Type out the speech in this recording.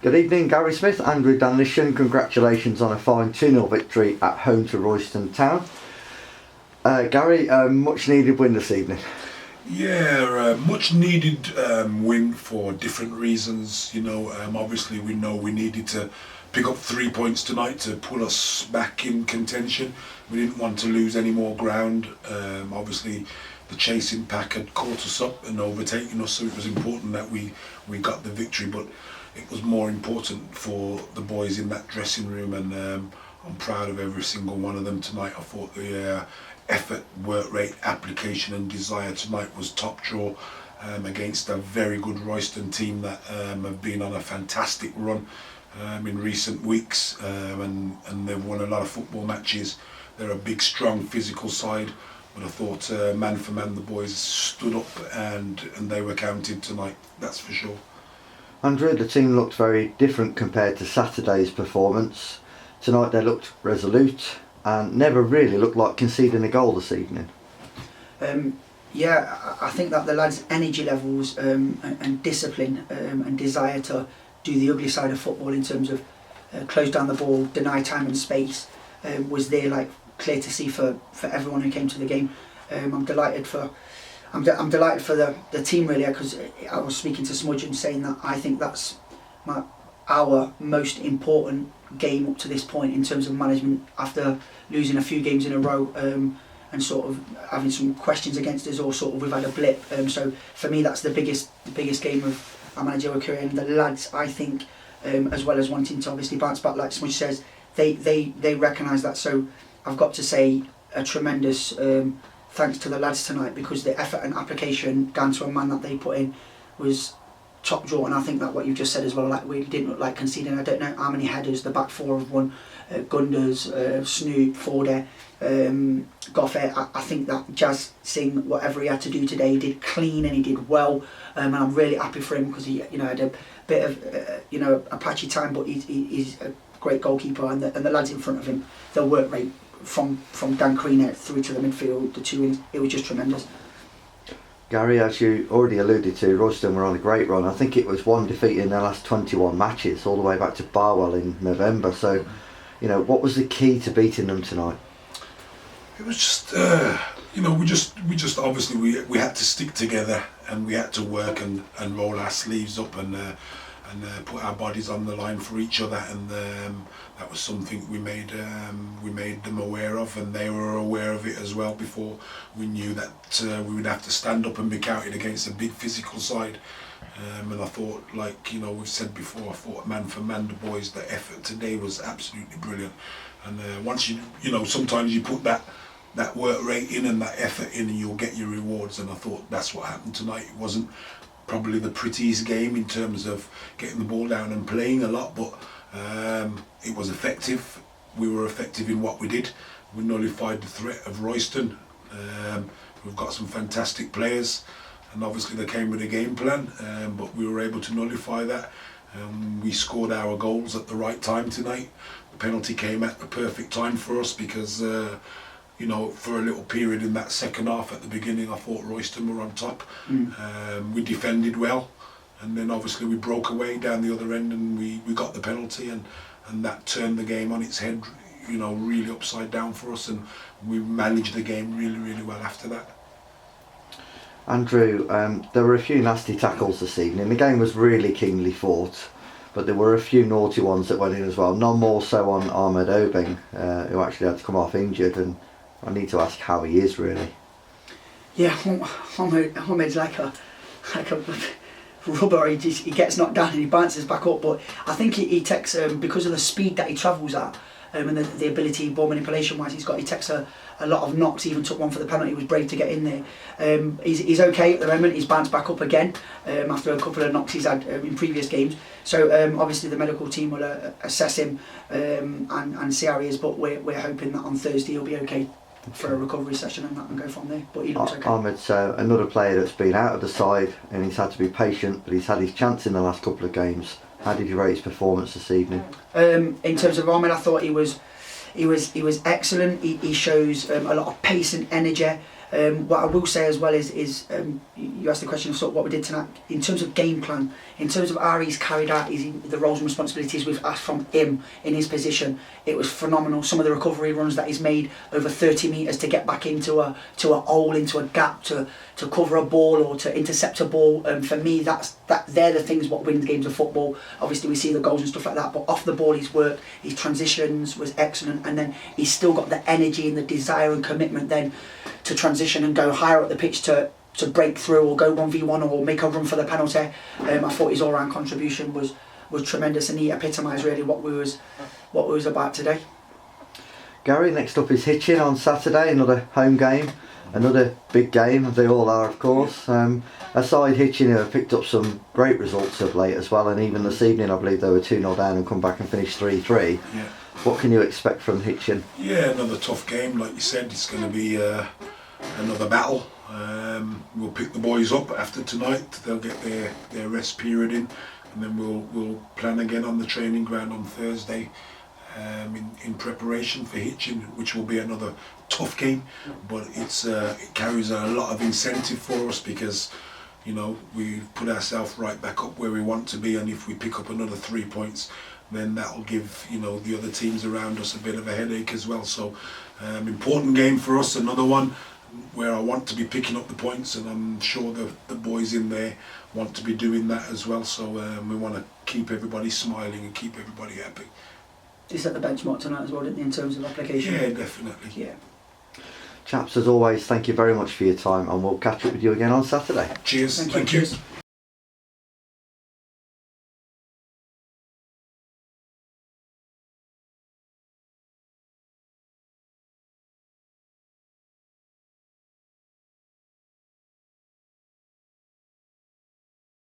Good evening, Gary Smith, Andrew Danlishan. Congratulations on a fine 2-0 victory at home to Royston Town. Gary, much needed win this evening. Yeah, much needed win for different reasons. Obviously we know we needed to pick up 3 points tonight to pull us back in contention. We didn't want to lose any more ground. Obviously the chasing pack had caught us up and overtaken us, so it was important that we got the victory, but it was more important for the boys in that dressing room, and I'm proud of every single one of them tonight. I thought the effort, work rate, application and desire tonight was top draw against a very good Royston team that have been on a fantastic run in recent weeks, and they've won a lot of football matches. They're a big, strong, physical side, but I thought man for man the boys stood up and they were counted tonight, that's for sure. Andrew, the team looked very different compared to Saturday's performance. Tonight they looked resolute and never really looked like conceding a goal this evening. Yeah, I think that the lads' energy levels and discipline and desire to do the ugly side of football in terms of close down the ball, deny time and space, was there, like, clear to see for everyone who came to the game. I'm delighted for the team, really, because I was speaking to Smudge and saying that I think that's our most important game up to this point in terms of management, after losing a few games in a row and sort of having some questions against us, or sort of we've had a blip. So for me, that's the biggest game of our managerial career. And the lads, I think, as well as wanting to obviously bounce back, like Smudge says, they recognise that. So I've got to say a tremendous thanks to the lads tonight, because the effort and application down to a man that they put in was top draw. And I think that what you just said as well, like, we didn't look like conceding. I don't know how many headers the back four have won, Gunders, Snoop, Forder, Goffet. I think that Jazz Singh, whatever he had to do today, he did clean and he did well, and I'm really happy for him, because he had a bit of a patchy time, but he's a great goalkeeper, and the lads in front of him, their work rate from Dan Creaner through to the midfield, the two wins, it was just tremendous. Gary, as you already alluded to, Royston were on a great run. I think it was one defeat in their last 21 matches, all the way back to Barwell in November. So, what was the key to beating them tonight? It was just, we just obviously we had to stick together, and we had to work and roll our sleeves up and put our bodies on the line for each other, and that was something we made them aware of, and they were aware of it as well. Before we knew that we would have to stand up and be counted against a big physical side, and I thought, like we've said before, I thought man for man the boys, the effort today was absolutely brilliant. And once sometimes you put that work rate in and that effort in, and you'll get your rewards, and I thought that's what happened tonight. It wasn't probably the prettiest game in terms of getting the ball down and playing a lot, but it was effective. We were effective in what we did. We nullified the threat of Royston. We've got some fantastic players, and obviously they came with a game plan, but we were able to nullify that. We scored our goals at the right time tonight. The penalty came at the perfect time for us, because for a little period in that second half at the beginning, I thought Royston were on top. We defended well, and then obviously we broke away down the other end, and we got the penalty, and that turned the game on its head, really upside down for us, and we managed the game really, really well after that. Andrew, there were a few nasty tackles this evening. The game was really keenly fought, but there were a few naughty ones that went in as well. None more so on Ahmed Obeng, who actually had to come off injured, and I need to ask how he is, really. Yeah, Ahmed's like a rubber. He gets knocked down and he bounces back up, but I think he takes, because of the speed that he travels at, and the ability, ball manipulation wise, he takes a lot of knocks. He even took one for the penalty. He was brave to get in there. He's okay at the moment. He's bounced back up again after a couple of knocks he's had in previous games. So obviously the medical team will assess him and see how he is, but we're hoping that on Thursday he'll be okay for a recovery session and go from there. But he looks okay. Ahmed's another player that's been out of the side, and he's had to be patient, but he's had his chance in the last couple of games. How did you rate his performance this evening? In terms of Ahmed, I thought he was excellent. He shows a lot of pace and energy. What I will say as well is you asked the question of sort of what we did tonight in terms of game plan, in terms of how he's carried out the roles and responsibilities we've asked from him in his position. It was phenomenal. Some of the recovery runs that he's made over 30 metres to get back into a hole, into a gap, to cover a ball or to intercept a ball. For me, they're the things what win games of football. Obviously, we see the goals and stuff like that, but off the ball, his work, his transitions was excellent, and then he's still got the energy and the desire and commitment then to transition and go higher up the pitch to break through or go 1v1 or make a run for the penalty. I thought his all-round contribution was tremendous, and he epitomised really what we was about today. Gary, next up is Hitchin on Saturday, another home game, another big game. They all are, of course. Aside Hitchin, who have picked up some great results of late as well, and even this evening I believe they were 2-0 down and come back and finished 3-3. Yeah. What can you expect from Hitchin? Yeah, another tough game. Like you said, it's going to be another battle. We'll pick the boys up after tonight. They'll get their rest period in, and then we'll plan again on the training ground on Thursday in preparation for Hitchin, which will be another tough game. But it carries a lot of incentive for us because, you know, we've put ourselves right back up where we want to be, and if we pick up another 3 points, then that'll give, you know, the other teams around us a bit of a headache as well. So important game for us, another one where I want to be picking up the points, and I'm sure the boys in there want to be doing that as well. So we want to keep everybody smiling and keep everybody happy. You set the benchmark tonight as well, didn't you, in terms of application? Yeah, definitely. Yeah. Chaps, as always, thank you very much for your time, and we'll catch up with you again on Saturday. Cheers. Thank you. Thank you.